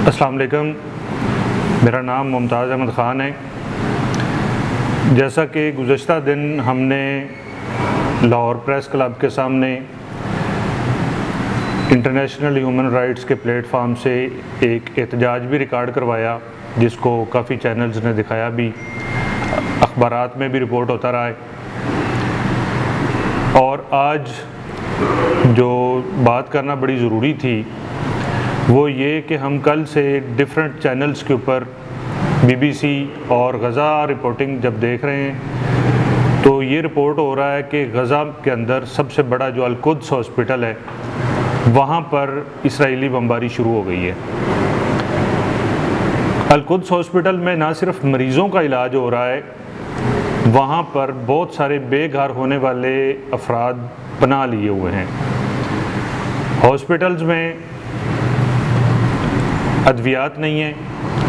السلام علیکم، میرا نام ممتاز احمد خان ہے۔ جیسا کہ گزشتہ دن ہم نے لاہور پریس کلب کے سامنے انٹرنیشنل ہیومن رائٹس کے پلیٹ فارم سے ایک احتجاج بھی ریکارڈ کروایا، جس کو کافی چینلز نے دکھایا بھی، اخبارات میں بھی رپورٹ ہوتا رہا ہے۔ اور آج جو بات کرنا بڑی ضروری تھی وہ یہ کہ ہم کل سے ڈیفرنٹ چینلز کے اوپر BBC اور غزہ رپورٹنگ جب دیکھ رہے ہیں تو یہ رپورٹ ہو رہا ہے کہ غزہ کے اندر سب سے بڑا جو القدس ہاسپٹل ہے وہاں پر اسرائیلی بمباری شروع ہو گئی ہے۔ القدس ہاسپٹل میں نہ صرف مریضوں کا علاج ہو رہا ہے، وہاں پر بہت سارے بے گھر ہونے والے افراد پناہ لیے ہوئے ہیں۔ ہاسپٹلز میں ادویات نہیں ہیں،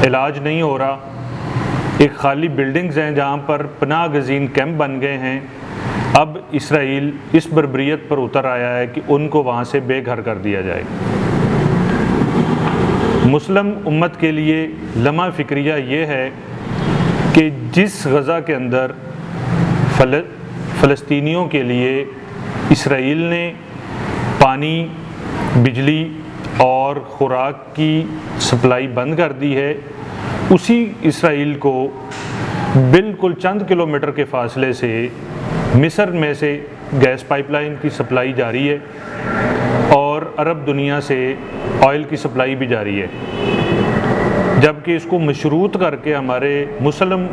علاج نہیں ہو رہا، ایک خالی بلڈنگز ہیں جہاں پر پناہ گزین کیمپ بن گئے ہیں۔ اب اسرائیل اس بربریت پر اتر آیا ہے کہ ان کو وہاں سے بے گھر کر دیا جائے۔ مسلم امت کے لیے لمحہ فکریہ یہ ہے کہ جس غزہ کے اندر فلسطینیوں کے لیے اسرائیل نے پانی، بجلی اور خوراک کی سپلائی بند کر دی ہے، اسی اسرائیل کو بالکل چند کلومیٹر کے فاصلے سے مصر میں سے گیس پائپ لائن کی سپلائی جاری ہے اور عرب دنیا سے آئل کی سپلائی بھی جاری ہے، جبکہ اس کو مشروط کر کے ہمارے مسلم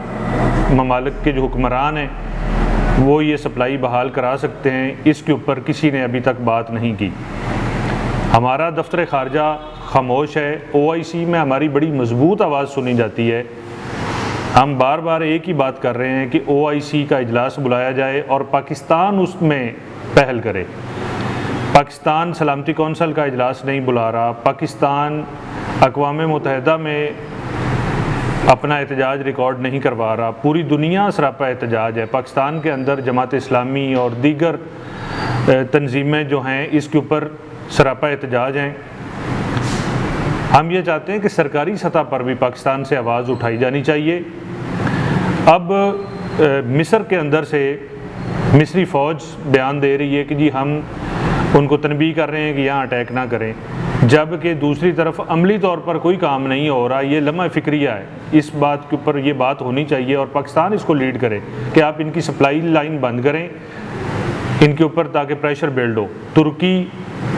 ممالک کے جو حکمران ہیں وہ یہ سپلائی بحال کرا سکتے ہیں۔ اس کے اوپر کسی نے ابھی تک بات نہیں کی۔ ہمارا دفتر خارجہ خاموش ہے، OIC میں ہماری بڑی مضبوط آواز سنی جاتی ہے۔ ہم بار بار ایک ہی بات کر رہے ہیں کہ OIC کا اجلاس بلایا جائے اور پاکستان اس میں پہل کرے۔ پاکستان سلامتی کونسل کا اجلاس نہیں بلا رہا، پاکستان اقوام متحدہ میں اپنا احتجاج ریکارڈ نہیں کروا رہا، پوری دنیا سراپا احتجاج ہے۔ پاکستان کے اندر جماعت اسلامی اور دیگر تنظیمیں جو ہیں اس کے اوپر سراپا احتجاج ہیں۔ ہم یہ چاہتے ہیں کہ سرکاری سطح پر بھی پاکستان سے آواز اٹھائی جانی چاہیے۔ اب مصر کے اندر سے مصری فوج بیان دے رہی ہے کہ جی ہم ان کو تنبیہ کر رہے ہیں کہ یہاں اٹیک نہ کریں، جبکہ دوسری طرف عملی طور پر کوئی کام نہیں ہو رہا۔ یہ لمحہ فکریہ ہے، اس بات کے اوپر یہ بات ہونی چاہیے اور پاکستان اس کو لیڈ کرے کہ آپ ان کی سپلائی لائن بند کریں ان کے اوپر، تاکہ پریشر بلڈ ہو۔ ترکی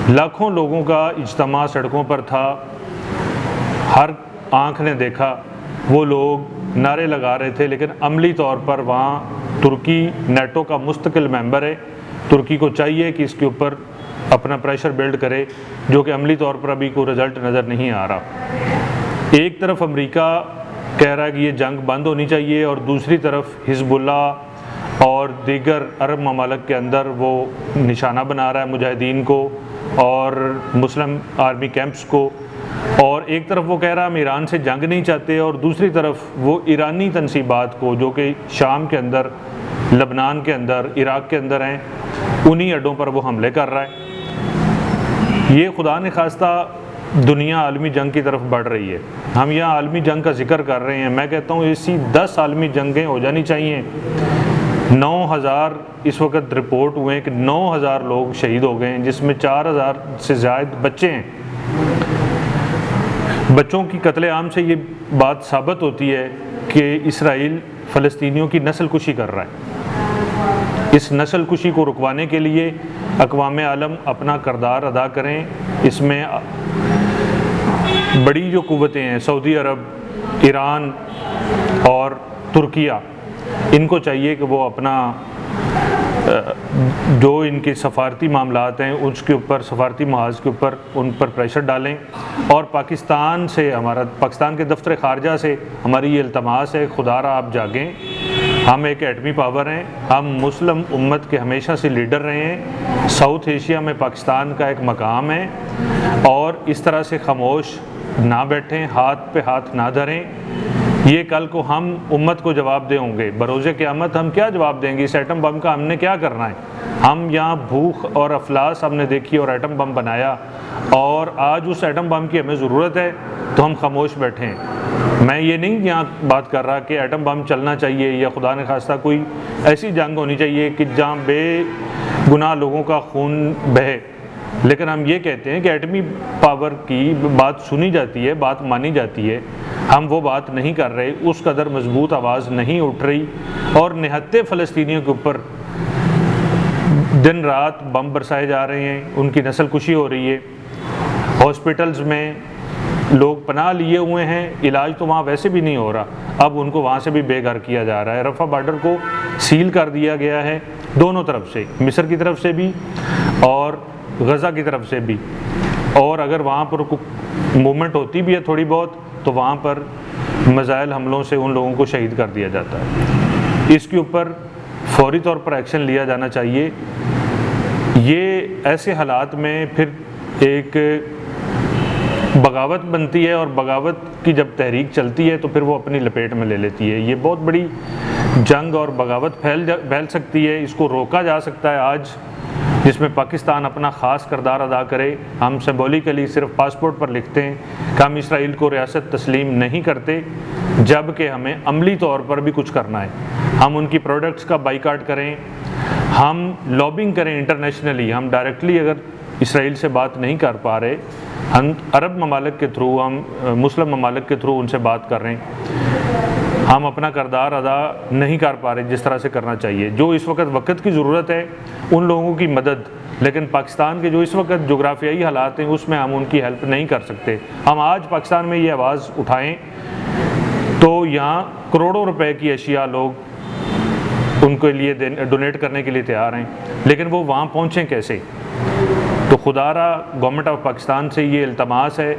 لاکھوں لوگوں کا اجتماع سڑکوں پر تھا، ہر آنکھ نے دیکھا، وہ لوگ نعرے لگا رہے تھے، لیکن عملی طور پر وہاں ترکی نیٹو کا مستقل ممبر ہے۔ ترکی کو چاہیے کہ اس کے اوپر اپنا پریشر بلڈ کرے، جو کہ عملی طور پر ابھی کوئی رزلٹ نظر نہیں آ رہا۔ ایک طرف امریکہ کہہ رہا ہے کہ یہ جنگ بند ہونی چاہیے اور دوسری طرف حزب اللہ اور دیگر عرب ممالک کے اندر وہ نشانہ بنا رہا ہے مجاہدین کو اور مسلم آرمی کیمپس کو، اور ایک طرف وہ کہہ رہا ہے ہم ایران سے جنگ نہیں چاہتے، اور دوسری طرف وہ ایرانی تنصیبات کو جو کہ شام کے اندر، لبنان کے اندر، عراق کے اندر ہیں، انہی اڈوں پر وہ حملے کر رہا ہے۔ یہ خدا نے خواستہ دنیا عالمی جنگ کی طرف بڑھ رہی ہے۔ ہم یہاں عالمی جنگ کا ذکر کر رہے ہیں، میں کہتا ہوں ایسی 10 عالمی جنگیں ہو جانی چاہیے۔ 9000 اس وقت رپورٹ ہوئے ہیں کہ 9000 لوگ شہید ہو گئے ہیں، جس میں 4000 سے زائد بچے ہیں۔ بچوں کی قتل عام سے یہ بات ثابت ہوتی ہے کہ اسرائیل فلسطینیوں کی نسل کشی کر رہا ہے۔ اس نسل کشی کو رکوانے کے لیے اقوام عالم اپنا کردار ادا کریں۔ اس میں بڑی جو قوتیں ہیں، سعودی عرب، ایران اور ترکیہ، ان کو چاہیے کہ وہ اپنا جو ان کے سفارتی معاملات ہیں اس کے اوپر، سفارتی محاذ کے اوپر ان پر پریشر ڈالیں، اور پاکستان سے، پاکستان کے دفتر خارجہ سے ہماری یہ التماس ہے، خدا را آپ جاگیں۔ ہم ایک ایٹمی پاور ہیں، ہم مسلم امت کے ہمیشہ سے لیڈر رہے ہیں، ساؤتھ ایشیا میں پاکستان کا ایک مقام ہے، اور اس طرح سے خاموش نہ بیٹھیں، ہاتھ پہ ہاتھ نہ دھریں۔ یہ کل کو ہم امت کو جواب دے ہوں گے، بروز قیامت ہم کیا جواب دیں گے؟ اس ایٹم بم کا ہم نے کیا کرنا ہے؟ ہم یہاں بھوک اور افلاس ہم نے دیکھی اور ایٹم بم بنایا، اور آج اس ایٹم بم کی ہمیں ضرورت ہے تو ہم خاموش بیٹھے ہیں۔ میں یہ نہیں یہاں بات کر رہا کہ ایٹم بم چلنا چاہیے یا خدا نہ خواستہ کوئی ایسی جنگ ہونی چاہیے کہ جہاں بے گناہ لوگوں کا خون بہے، لیکن ہم یہ کہتے ہیں کہ ایٹمی پاور کی بات سنی جاتی ہے، بات مانی جاتی ہے، ہم وہ بات نہیں کر رہے، اس قدر مضبوط آواز نہیں اٹھ رہی، اور نہتے فلسطینیوں کے اوپر دن رات بم برسائے جا رہے ہیں، ان کی نسل کشی ہو رہی ہے، ہاسپٹلز میں لوگ پناہ لیے ہوئے ہیں، علاج تو وہاں ویسے بھی نہیں ہو رہا، اب ان کو وہاں سے بھی بے گھر کیا جا رہا ہے۔ رفح بارڈر کو سیل کر دیا گیا ہے دونوں طرف سے، مصر کی طرف سے بھی اور غزہ کی طرف سے بھی، اور اگر وہاں پر موومنٹ ہوتی بھی ہے تھوڑی بہت تو وہاں پر میزائل حملوں سے ان لوگوں کو شہید کر دیا جاتا ہے۔ اس کے اوپر فوری طور پر ایکشن لیا جانا چاہیے۔ یہ ایسے حالات میں پھر ایک بغاوت بنتی ہے، اور بغاوت کی جب تحریک چلتی ہے تو پھر وہ اپنی لپیٹ میں لے لیتی ہے۔ یہ بہت بڑی جنگ اور بغاوت پھیل سکتی ہے، اس کو روکا جا سکتا ہے آج، جس میں پاکستان اپنا خاص کردار ادا کرے۔ ہم سمبولیکلی صرف پاسپورٹ پر لکھتے ہیں کہ ہم اسرائیل کو ریاست تسلیم نہیں کرتے، جبکہ ہمیں عملی طور پر بھی کچھ کرنا ہے۔ ہم ان کی پروڈکٹس کا بائیکاٹ کریں، ہم لابنگ کریں انٹرنیشنلی، ہم ڈائریکٹلی اگر اسرائیل سے بات نہیں کر پا رہے، ہم عرب ممالک کے تھرو، ہم مسلم ممالک کے تھرو ان سے بات کر رہے ہیں، ہم اپنا کردار ادا نہیں کر پا رہے جس طرح سے کرنا چاہیے۔ جو اس وقت کی ضرورت ہے ان لوگوں کی مدد، لیکن پاکستان کے جو اس وقت جغرافیائی حالات ہیں اس میں ہم ان کی ہیلپ نہیں کر سکتے۔ ہم آج پاکستان میں یہ آواز اٹھائیں تو یہاں کروڑوں روپے کی اشیاء لوگ ان کے لیے ڈونیٹ کرنے کے لیے تیار ہیں، لیکن وہ وہاں پہنچیں کیسے؟ تو خدا را گورنمنٹ آف پاکستان سے یہ التماس ہے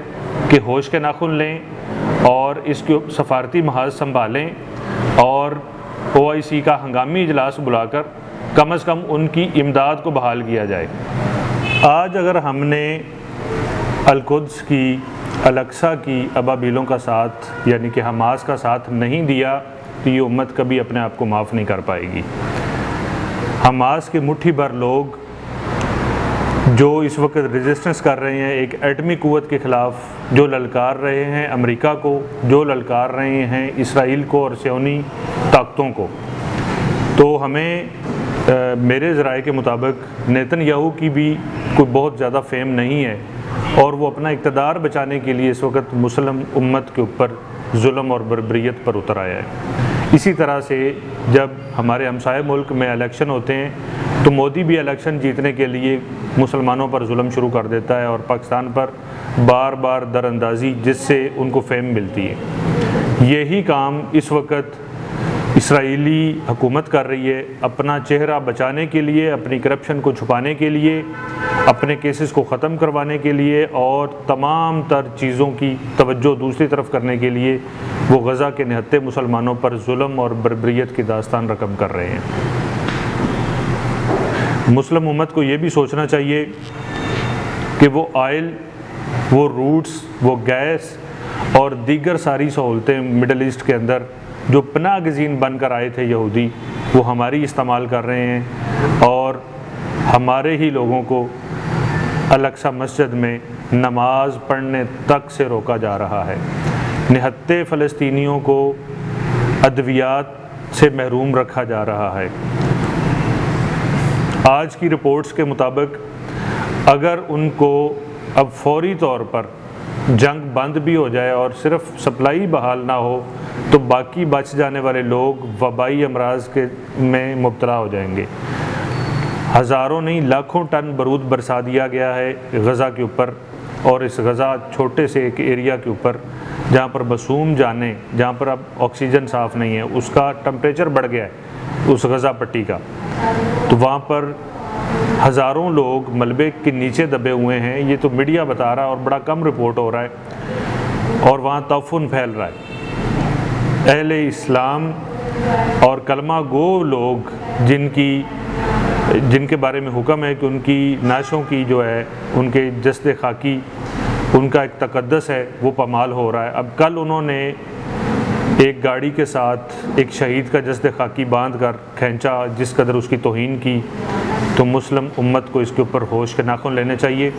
کہ ہوش کے ناخن لیں اور اس کے سفارتی محاذ سنبھالیں، اور OIC کا ہنگامی اجلاس بلا کر کم از کم ان کی امداد کو بحال کیا جائے۔ آج اگر ہم نے القدس کی، الاقصیٰ کی ابابیلوں کا ساتھ یعنی کہ حماس کا ساتھ نہیں دیا تو یہ امت کبھی اپنے آپ کو معاف نہیں کر پائے گی۔ حماس کے مٹھی بھر لوگ جو اس وقت ریزسٹنس کر رہے ہیں ایک ایٹمی قوت کے خلاف، جو للکار رہے ہیں امریکہ کو، جو للکار رہے ہیں اسرائیل کو اور صہیونی طاقتوں کو، تو ہمیں میرے ذرائع کے مطابق نیتن یاہو کی بھی کوئی بہت زیادہ فیم نہیں ہے، اور وہ اپنا اقتدار بچانے کے لیے اس وقت مسلم امت کے اوپر ظلم اور بربریت پر اتر آیا ہے۔ اسی طرح سے جب ہمارے ہمسائے ملک میں الیکشن ہوتے ہیں تو مودی بھی الیکشن جیتنے کے لیے مسلمانوں پر ظلم شروع کر دیتا ہے اور پاکستان پر بار بار در اندازی، جس سے ان کو فیم ملتی ہے۔ یہی کام اس وقت اسرائیلی حکومت کر رہی ہے، اپنا چہرہ بچانے کے لیے، اپنی کرپشن کو چھپانے کے لیے، اپنے کیسز کو ختم کروانے کے لیے، اور تمام تر چیزوں کی توجہ دوسری طرف کرنے کے لیے وہ غزہ کے نہتے مسلمانوں پر ظلم اور بربریت کی داستان رقم کر رہے ہیں۔ مسلم امت کو یہ بھی سوچنا چاہیے کہ وہ آئل، وہ روٹس، وہ گیس اور دیگر ساری سہولتیں مڈل ایسٹ کے اندر جو پناہ گزین بن کر آئے تھے یہودی، وہ ہماری استعمال کر رہے ہیں، اور ہمارے ہی لوگوں کو الاقصیٰ مسجد میں نماز پڑھنے تک سے روکا جا رہا ہے۔ نہتے فلسطینیوں کو ادویات سے محروم رکھا جا رہا ہے۔ آج کی رپورٹس کے مطابق اگر ان کو اب فوری طور پر جنگ بند بھی ہو جائے اور صرف سپلائی بحال نہ ہو تو باقی بچ جانے والے لوگ وبائی امراض میں مبتلا ہو جائیں گے۔ ہزاروں نہیں لاکھوں ٹن بارود برسا دیا گیا ہے غزہ کے اوپر، اور اس غزہ چھوٹے سے ایک ایریا کے اوپر جہاں پر معصوم جانیں، جہاں پر اب آکسیجن صاف نہیں ہے، اس کا ٹمپریچر بڑھ گیا ہے اس غزہ پٹی کا، تو وہاں پر ہزاروں لوگ ملبے کے نیچے دبے ہوئے ہیں۔ یہ تو میڈیا بتا رہا ہے اور بڑا کم رپورٹ ہو رہا ہے، اور وہاں تعفن پھیل رہا ہے۔ اہل اسلام اور کلمہ گو لوگ جن کے بارے میں حکم ہے کہ ان کی نعشوں کی جو ہے ان کے جسد خاکی، ان کا ایک تقدس ہے، وہ پامال ہو رہا ہے۔ اب کل انہوں نے ایک گاڑی کے ساتھ ایک شہید کا جسد خاکی باندھ کر کھینچا، جس قدر اس کی توہین کی، تو مسلم امت کو اس کے اوپر ہوش کے ناخن لینے چاہیے۔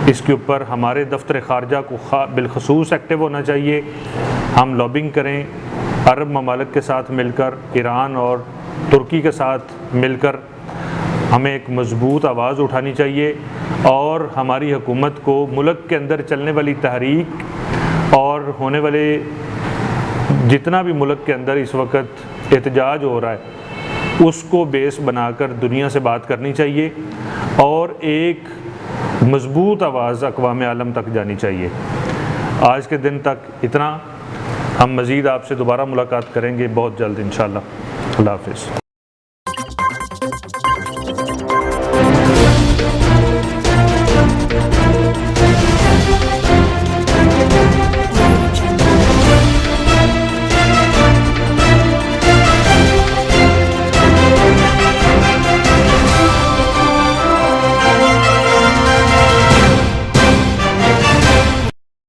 اس کے اوپر ہمارے دفتر خارجہ کو بالخصوص ایکٹیو ہونا چاہیے۔ ہم لابنگ کریں، عرب ممالک کے ساتھ مل کر، ایران اور ترکی کے ساتھ مل کر ہمیں ایک مضبوط آواز اٹھانی چاہیے، اور ہماری حکومت کو ملک کے اندر چلنے والی تحریک اور ہونے والے جتنا بھی ملک کے اندر اس وقت احتجاج ہو رہا ہے اس کو بیس بنا کر دنیا سے بات کرنی چاہیے، اور ایک مضبوط آواز اقوام عالم تک جانی چاہیے۔ آج کے دن تک اتنا، ہم مزید آپ سے دوبارہ ملاقات کریں گے بہت جلد انشاءاللہ۔ اللہ حافظ۔